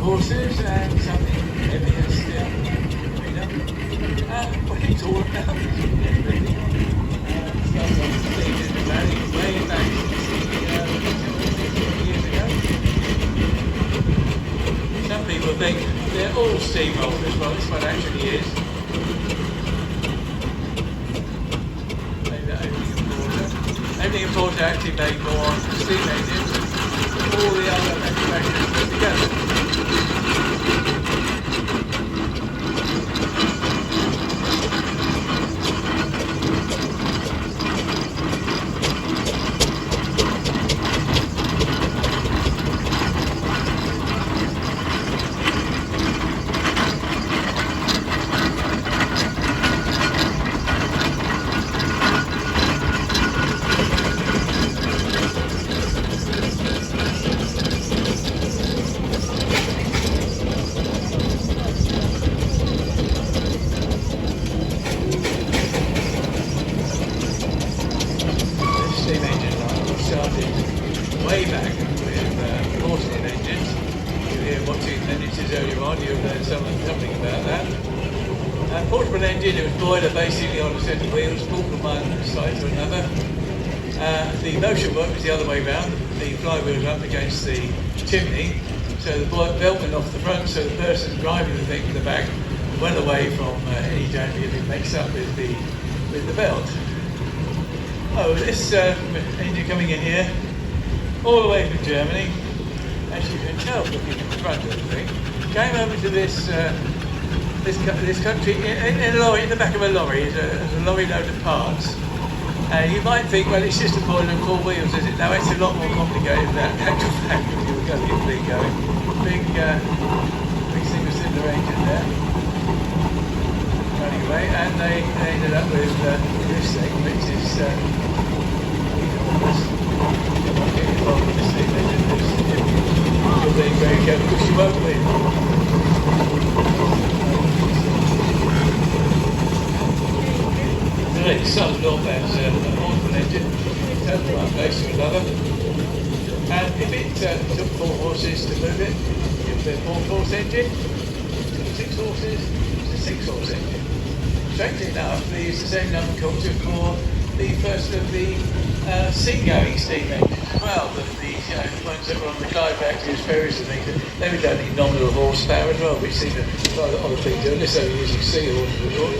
Horses and something heavy and still, but it's all about really. Stuff on the steam in the valley way back 50 years ago. Some people think they're all steamrollers, well this one actually is. Everything in Porter actually made more steam engines than all the other manufacturers put together. Way back with porcelain engines. You hear watching miniatures earlier on, you've heard something about that. Portable engine, it was boiler basically on a set of wheels, pulled from one side to another. The motion work was the other way round. The flywheels were up against the chimney, so the belt went off the front, so the person driving the thing from the back went away from any damage it makes up with the belt. Oh, this engine coming in here, all the way from Germany, as you can tell looking at the front of the thing, came over to this country in a lorry, in the back of a lorry, there's a lorry load of parts. You might think, well, it's just a boiler and four wheels, is it? No, it's a lot more complicated than that. In actual fact, if you were going to get the thing going, big single cylinder engine there, running away, and they ended up with this thing, which is enormous. You're being very careful because you won't win. Right, so that's an ornament engine, turn from one place to another, and if it took 4 horses to move it, it was a 4-horse engine. If it took 6 horses, it was a 6-horse engine. Strangely enough, they used the same nomenclature for the first of the sea-going steam engines as well, the ones that were on the Clyde factories, ferries and things, they were only nominal horsepower as well, which seemed a rather odd thing to do, unless they were using seahorses at all.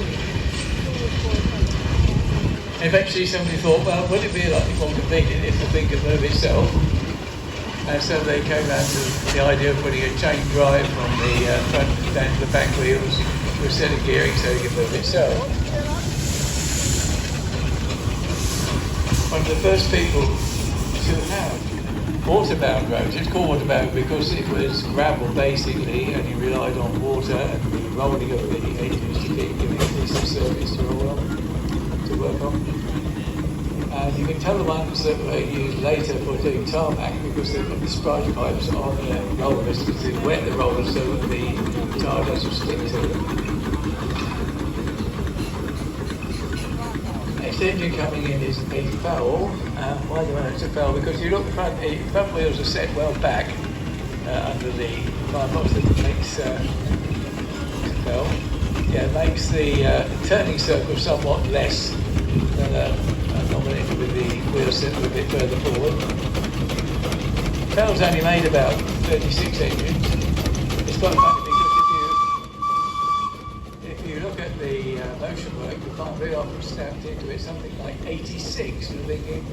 Eventually somebody thought, well, would it be like more convenient if the thing could move itself? And so they came around to the idea of putting a chain drive from the front down to the back wheels with a set of gearing so it could move itself. One of the first people to have water-bound roads. It's called water-bound because it was gravel basically, and you relied on water and the rolling of the engines to keep giving a decent surface to roll on, to work on. And you can tell the ones that were used later for doing tarmac because they've got the sponge pipes on the rollers to wet the rollers so that the tar doesn't stick to them. Next engine coming in is a foul. Why do I know it's a foul? Because you look, the front wheels are set well back under the firebox that makes foul. Yeah, makes the turning circle somewhat less than normally with the wheels set a bit further forward. Foul's only made about 36 engines. It's quite funny because the motion work, you find very often stamped into it something like 86. You're thinking,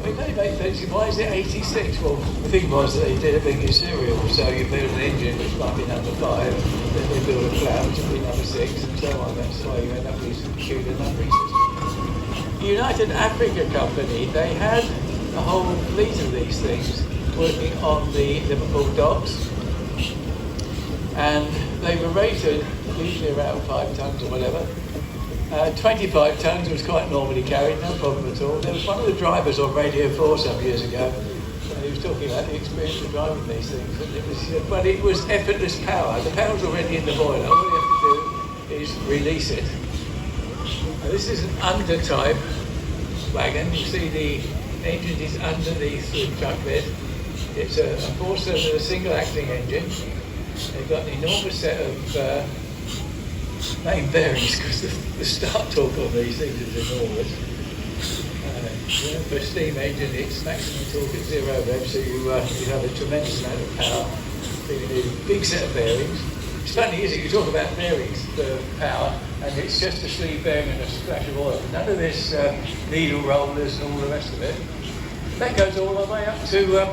well, they make things, why is it 86? Well, the thing was that they did everything in serial, so you build an engine which might be number 5, then they build a cloud which will be number 6, and so on. That's why you end up with these peculiar numbering systems. The United Africa Company, they had a whole fleet of these things working on the Liverpool docks, and they were rated usually around 5 tons or whatever. 25 tons was quite normally carried, no problem at all. There was one of the drivers on Radio 4 some years ago, and he was talking about the experience of driving these things, and it was effortless power. The power's already in the boiler. All you have to do is release it. Now, this is an under-type wagon. You see the engine is underneath the truck bed. It's a 4-cylinder single-acting engine. They've got an enormous set of main bearings, because the start torque on these things is enormous. For a steam engine, it's maximum torque at 0 rev, so you have a tremendous amount of power. So you need a big set of bearings. It's funny, isn't it? You talk about bearings for power, and it's just a sleeve bearing and a splash of oil. None of this needle rollers and all the rest of it. That goes all the way up to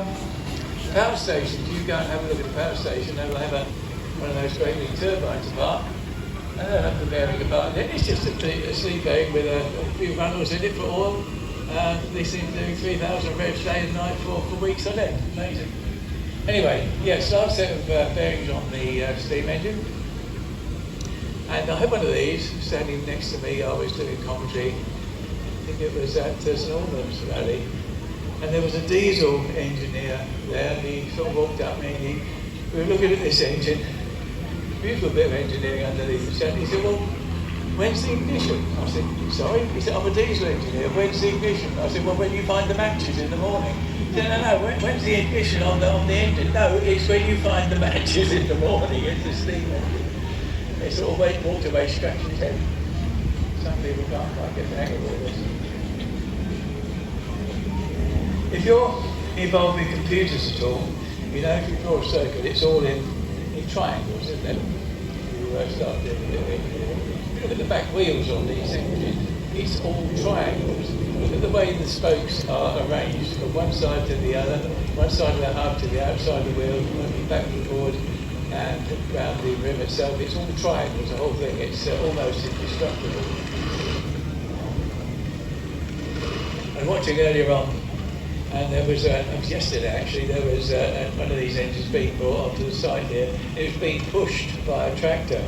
power stations. You go and have a look at the power station, they'll have one of those great big turbines apart, and they'll have the bearing apart. Then it's just a sleeve bearing with a few runnels in it for oil. They seem to do 3,000 revs day and night for weeks on end. Amazing. Anyway, yes, large set of bearings on the steam engine. And I had one of these standing next to me. I was doing commentary. I think it was at St Albans Rally. And there was a diesel engineer there, and he sort of walked up to me, and we were looking at this engine, beautiful bit of engineering underneath the shed. He said, well, when's the ignition? I said, sorry? He said, I'm a diesel engineer, when's the ignition? I said, well, when you find the matches in the morning. He said, no, when's the ignition on the engine? No, it's when you find the matches in the morning. It's the steam engine. They sort of walked away scratching his head. Some people can't quite get the hang of all this. If you're involved with computers at all, you know, if you draw a circuit, it's all in triangles, isn't it? You start doing a bit of engineering. If you look at the back wheels on these engines, it's all triangles. Look at the way the spokes are arranged from one side to the other, one side of the hub to the outside of the wheel, moving back and forward, and around the rim itself. It's all triangles, the whole thing. It's almost indestructible. I was watching earlier on, and there was, it was yesterday actually, there was one of these engines being brought onto the site here. It was being pushed by a tractor.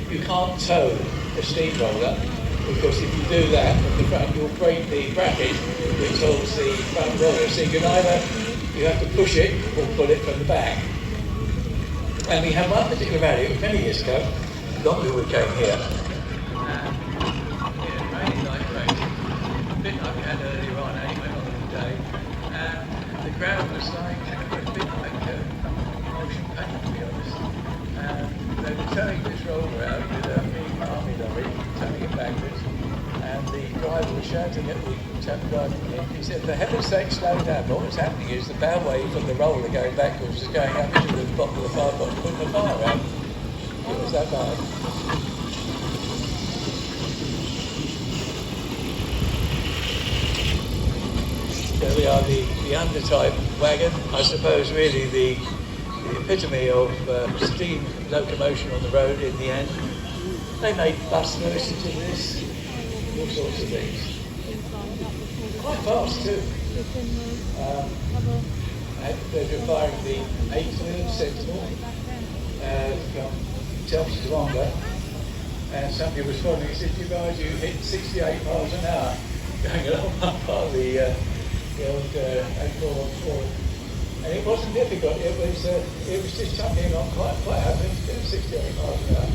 You can't tow a steamroller, because if you do that from the front, you'll break the bracket which holds the front roller. So you can you have to push it or pull it from the back. And we had one particular rally, it was many years ago, long before we came here. Really like racing, a bit like we had earlier on anyway on the day. The ground was like a bit like motion paint, to be honest. They were towing this roller out with a big army lorry, towing it backwards, and the driver was shouting at the chap driving in. He said, for heaven's sake, slow down. But what was happening is the bow wave of the roller going backwards was going up into the bottom of the firebox, putting the fire out. It was that bad. There we are, the under-type wagon. I suppose really the epitome of steam locomotion on the road in the end. They made bus versions of this, all sorts of things. Quite fast too. And they're firing the 8-wheel Sentinel from Chelsea to Wonga. And somebody was following, he said, you guys, you hit 68 miles an hour going along one part of the old A414. And it wasn't difficult, it was just chucking on quite happily, 68 miles an hour.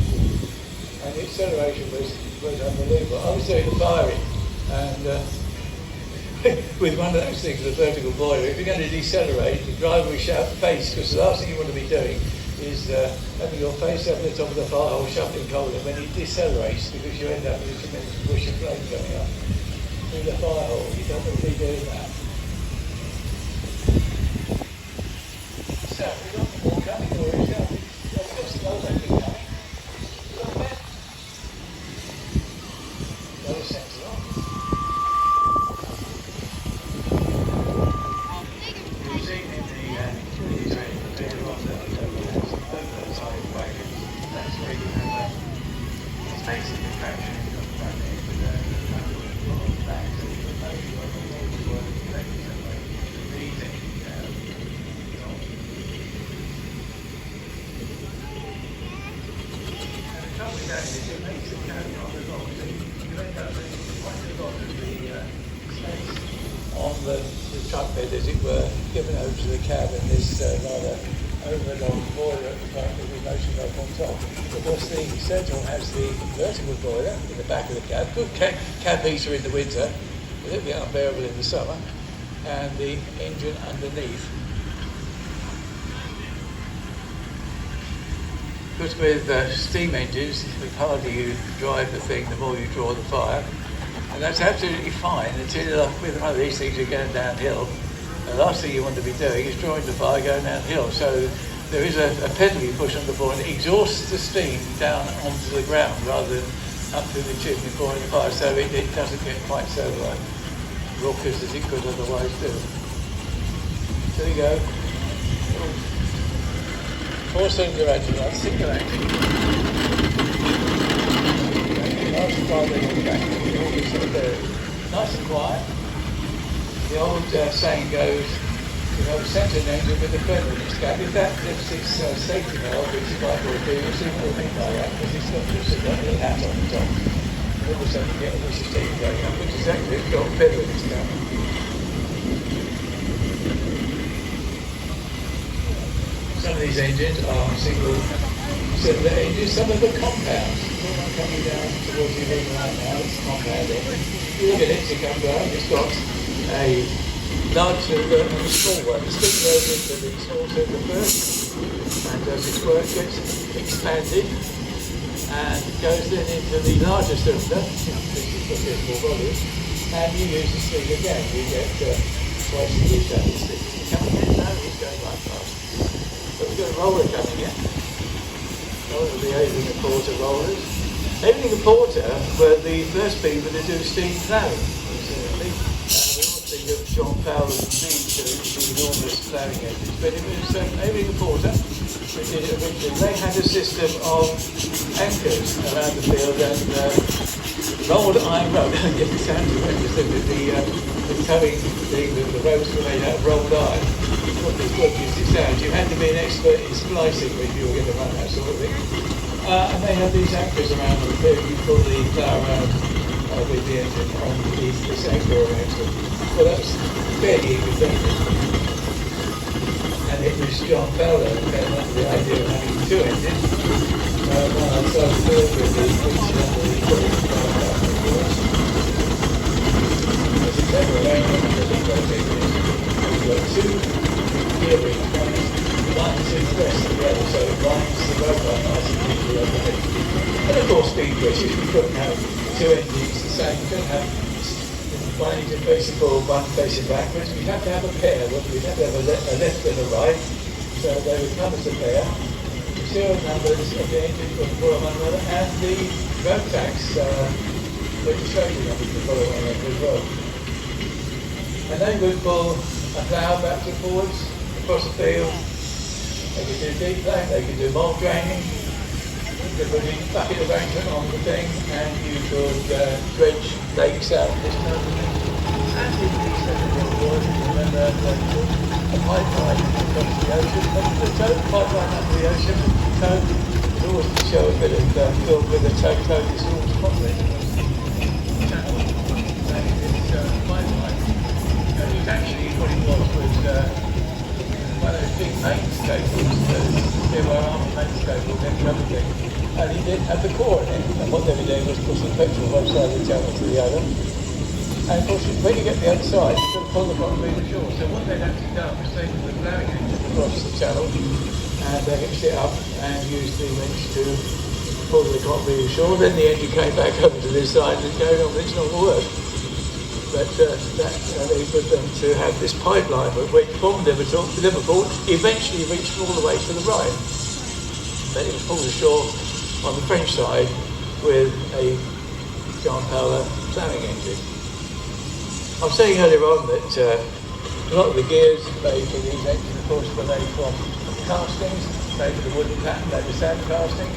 And the acceleration was unbelievable. I was doing the firing, and with one of those things, the vertical boiler, if you're going to decelerate, the driver will shout face, because the last thing you want to be doing is having your face over the top of the fire hole, shuffling cold, and when it decelerates, because you end up with a tremendous bush of flame going up through the fire hole. You don't want to be doing that. So, we've got more coming, or is that? We've got some other things coming. basic attraction is on the front end with a number of flags that you put always work correctly that way. These engines have and the trouble with that is it makes the cab rather long, so you end up with quite a lot of the space on the truck bed, as it were, given over to the cab, and this rather overlong boiler at the front with the motion up on top. Of course, the Sentinel has the vertical boiler in the back of the cab, good cab heater in the winter, a little bit unbearable in the summer, and the engine underneath. Because with steam engines, the harder you drive the thing, the more you draw the fire. And that's absolutely fine until with one of these things you're going downhill. The last thing you want to be doing is drawing the fire going downhill. So there is a pedal you push on the floor and it exhausts the steam down onto the ground rather than up through the chimney pouring the fire, so it doesn't get quite so raucous as it could otherwise do. So there you go. 4-cylinder engine, that's single engine. Nice and quiet on the back. Nice and quiet. The old saying goes, you know, centre engine with a feather in its cab. If that lifts its safety valve, which it might well do, you'll see more things like that, because it's got just a little hat on the top. And all of a sudden you get a piece of steam going up, which is exactly it's got a feather in its cab. Some of these engines are single-cylinder engines, some of them are compounds. The one coming down towards the room right now, it's a compound engine. You look at it, it comes down, it's got a large cylinder and a small one. The stick goes into the small cylinder first, and as its work gets expanded, and goes then into the larger cylinder, which is what there's more volume, and you use the stick again. You get twice the use out of the stick. Coming in now, it's going right fast. But we've got a roller coming in. Roller will be Aving and Porter rollers. Aving and Porter were the first people to do steam ploughing, incidentally. We all think of John Fowler and Reed to the enormous ploughing engines, but it was Aving and Porter who did it originally. They had a system of anchors around the field and rolled iron rope. It sounds horrendous, doesn't it? The towing thing, the ropes were made out of rolled iron. Not as good as it sounds. You had to be an expert in splicing if you were going to run that sort of thing. And they had these anchors around on the field. You pull the plough around with the engine on this anchor around them. So that's fairly independent. And it was John Fowler who came up with the idea of having two engines. One outside the field with the engine under the equipment. There's a clever arrangement for those engines. You've got two gearing points, one to the rest of the other, so it winds the rope up nice and neatly overhead. And of course, speed bridges, you couldn't have two engines the same. You couldn't have one engine facing forward, one facing backwards. You'd have to have a pair. You'd have to have a left and a right, so they would come as a pair. The serial numbers of the engines would follow one another, and the road tax registration numbers would follow one another as well. And they would pull a plough back and forwards across the field. They could do deep ploughing, they could do mould draining, they could put a bucket arrangement on the thing, and you could dredge lakes out this kind of thing. And in these wars, remember a pipeline across the ocean, the tow pipeline under the ocean, tow would always show a bit of film with a tow this always properly. Channel, and it's pipeline. Actually, what it was one of those big mains cables. There were armed mains cables and the other thing. And he did have the core in it. And what they were doing was pushing petrol from one side of the channel to the other. And of course, when you get to the other side, you've got to pull the bottom of the shore. So what they'd actually done was taken the ploughing engine across the channel and they hitched it up and used the winch to pull the bottom of the shore. Then the engine came back over to this side and carried on with its normal work. But that enabled them to have this pipeline which from Liverpool eventually reached all the way to the Rhine. Then it was pulled ashore on the French side with a John Fowler ploughing engine. I was saying earlier on that a lot of the gears made for these engines, of course, were made from castings, made with the wooden pattern, they were sand castings.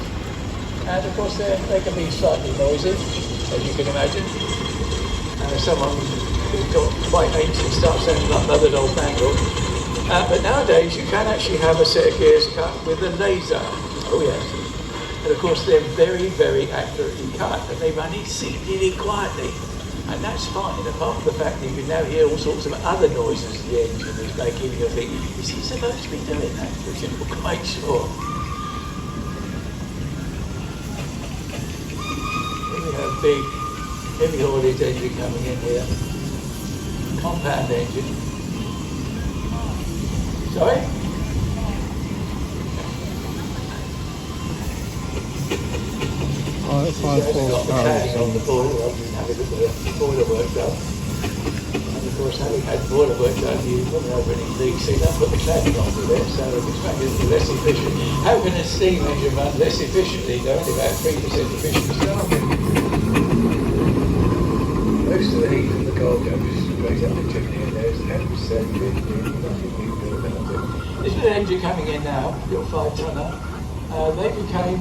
And of course they can be slightly noisy, as you can imagine. Someone who's got quite ancient stuff sounding like Mother Old Mandel. But nowadays you can actually have a set of gears cut with a laser. Oh yes. And of course they're very, very accurately cut, and they run exceedingly quietly. And that's fine, apart from the fact that you can now hear all sorts of other noises the engine is making, and you're thinking, is he supposed to be doing that? Which I'm not quite sure. Here we have a big, heavy haulage engine coming in here. Compound engine. Sorry? Oh, it's fine for cladding on the boiler, rather than having the boiler work done. And of course, having had boiler work done, you wouldn't have any leaks, so you don't put the cladding onto there, so it's making it less efficient. How can a steam engine run less efficiently? They're only about 3% efficient starting. Most of the heat from the car goes straight up the chimney, and there's 10% nothing we can do about it. This little engine coming in now, little 5-tonner, they became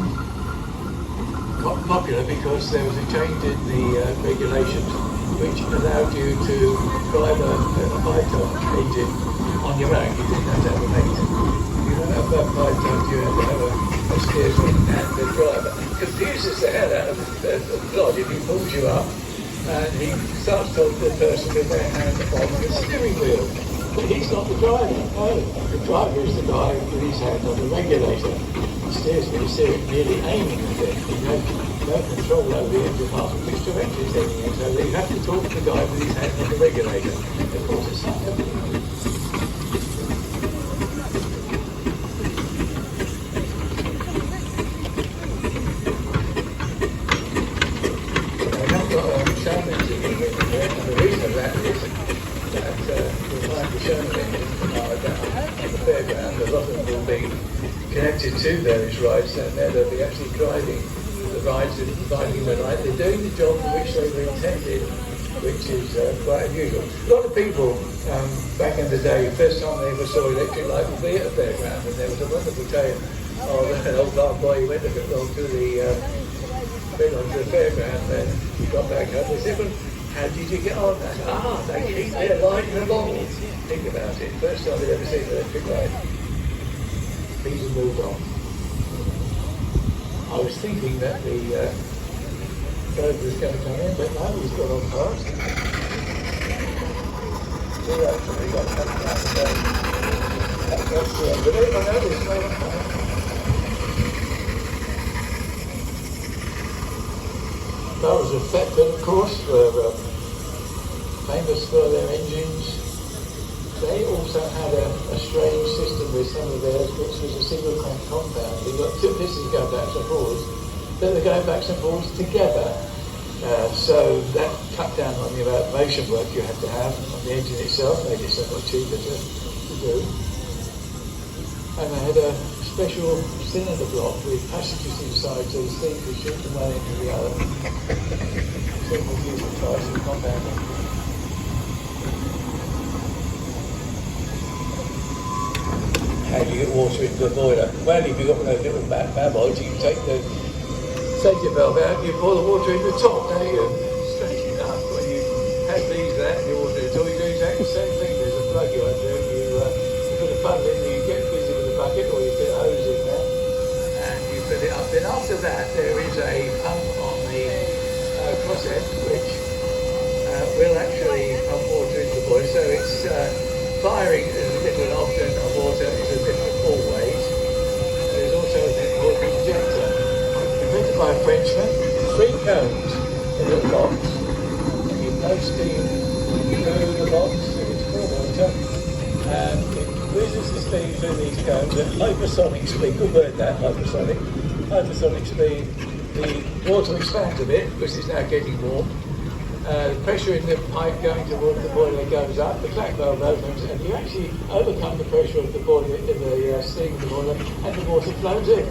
popular because there was a change in the regulations which allowed you to drive a 5-ton engine on your own. You didn't have to have a mate. You don't have that 5 tons, you have to have a steersman and the driver. It confuses the hell out of God if he pulls you up and he starts talking to the person with their hand on the steering wheel. But he's not the driver. No, the driver is the guy with his hand on the regulator. Steersman is nearly aiming at it. You have no control over the engine parts of which direction it's heading in. So you have to talk to the guy with his hand on the regulator. Of course, it's not happening. I have got a Sherman engine in there, and the reason of that is that you'll find the Sherman engine on the fairground. A lot of them will be connected to various rides, and they'll be actually driving the rides and providing the light. They're doing the job for which they were intended, which is quite unusual. A lot of people back in the day, the first time they ever saw electric light would be at a fairground, and there was a wonderful tale of an old farm boy who went along to the fairground, and he got back up and said, well, how did you get on? They keep their light in the bottle. Think about it, first time they'd ever seen electric light. Things have moved on. I was thinking that the road was going to come in, but no, he's got on fast. So actually got coming out and that's the end of it. I know there's no one coming. That was a Thetford, of course, were famous for their engines. They also had a strange system with some of theirs, which was a single crank compound. You've got two pistons going backwards and forwards, but they're going backwards and forwards together. So that cut down on the amount of motion work you had to have on the engine itself, made it somewhat cheaper to do. And they had a special cylinder block with passages inside, so the steam could shoot from one end to the other. So it was used for pricing compounding. How do you get water into the boiler? Well, if you've got one of those little baboids, you can take the safety valve out and you pour the water in the top, don't you? Strange enough, when you have these that, you water it all, you do exactly the same thing. There's a plug you undo, you put a funnel in, you get busy with the bucket, or you put a hose in there, and you fill it up. Then after that, there is a pump on the crosshead, which will actually pump water into the boiler, so it's firing as little and often of water is a different always. There's also a thing called an injector, invented by a Frenchman, 3 cones in a box, and you blow steam through the box, and it's full water, and it whizzes the steam through these cones at hypersonic speed. Good word that, hypersonic speed. The water expands a bit, because it's now getting warm. The pressure in the pipe going towards the boiler goes up, the clack valve opens, and you actually overcome the pressure of the boiler, the steam of the boiler, and the water flows in.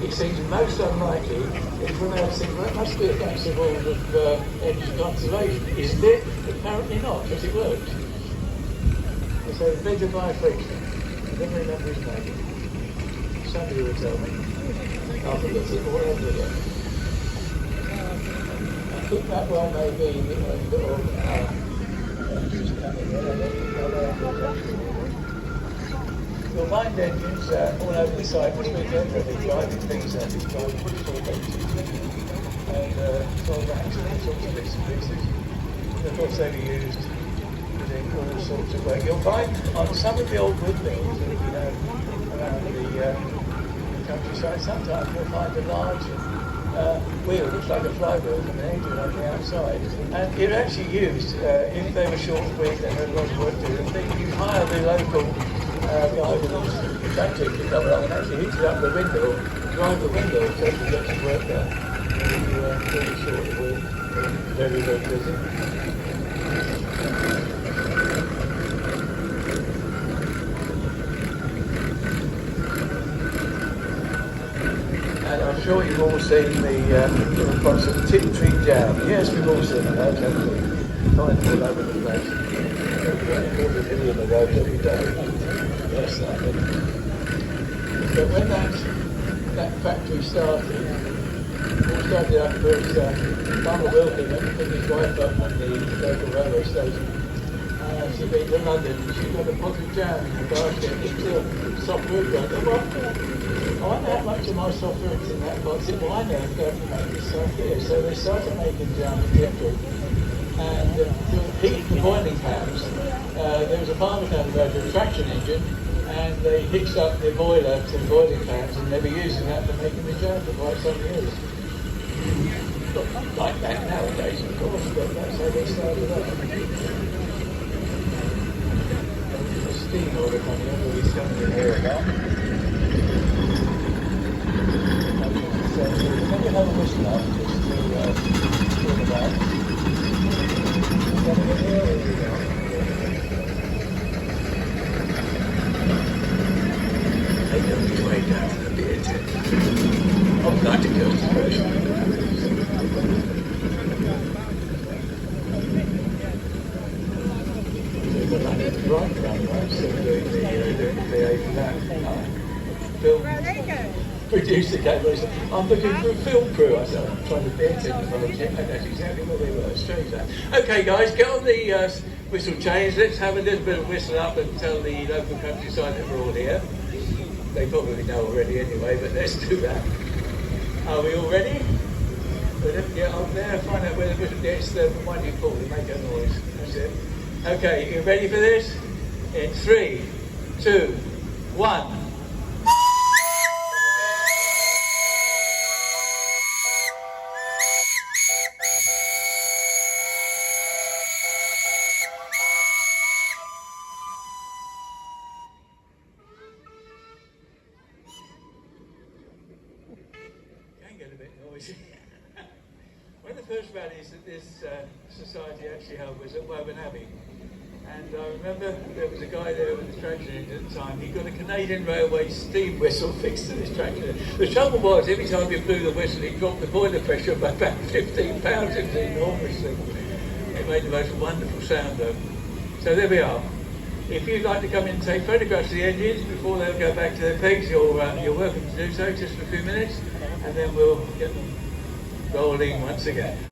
It seems most unlikely. It's one of those things, well, it must be a principle of energy conservation, isn't it? Apparently not, because it works. So invented by a Frenchman. I don't remember his name. Somebody will tell me. after this all over again. I think that well may be the end of just coming there. You'll find engines all over the site. This weekend they'll be driving things that is driving push-pull engines and 12 axles and all sorts of bits and pieces. And of course they were used in all sorts of ways. You'll find on some of the old windmills that we have around the countryside, sometimes you'll find a large wheel, looks like a flywheel from an engine on the outside. And it actually used, if they were short of wind and had a lot of work to do, you hire the local guy with his tractor to come along and actually heat it up the window, drive the window so you get some work done. And you really short of wind, very, very busy. And I'm sure you've all seen the little box of tip tree jam. Yes, we've all seen it, haven't we? Find it all over the place. Every video on the road every day. Yes, that is. But when that factory started, all started up first, Farmer Wilkie went to pick his wife up at the local railway station. She'd been to London and she got a pot of jam in the basket. It's a soft fruit one. I wonder how much of my soft fruit's in that pot. Well, I know I'm going to make this stuff here. So they started making jam in Bedford. And to heat the boiling pans, there was a farmer down the road with a traction engine, and they hitched up the boiler to the boiling pans, and they were using that for making the jam for quite some years. Not like that nowadays, of course, but that's how they started off. A steam order coming in, or he's coming in here about. So, let me have a whistle up, just to talk about. Take his way down to the beer tent. I'd like to go to the version. Producer came and I'm looking for a film crew. I said, I'm trying to beer tent project, and that's exactly what they were. Strange that. Okay, guys, get on the whistle chains. Let's have a little bit of whistle up and tell the local countryside that we're all here. They probably know already anyway, but let's do that. Are we all ready? Well, let's get up there, find out where the whistle gets the one you pull, make a noise. That's it. Okay, you ready for this? In 3, 2, 1. Get a bit noisy. One of the first rallies that this society actually held was at Woburn Abbey. And I remember there was a guy there with a traction engine at the time. He got a Canadian Railway steam whistle fixed to this traction engine. The trouble was, every time you blew the whistle, it dropped the boiler pressure by about 15 pounds. It was an enormous thing. It made the most wonderful sound though. So there we are. If you'd like to come in and take photographs of the engines before they'll go back to their pegs, you're welcome to do so just for a few minutes, and then we'll get them rolling once again.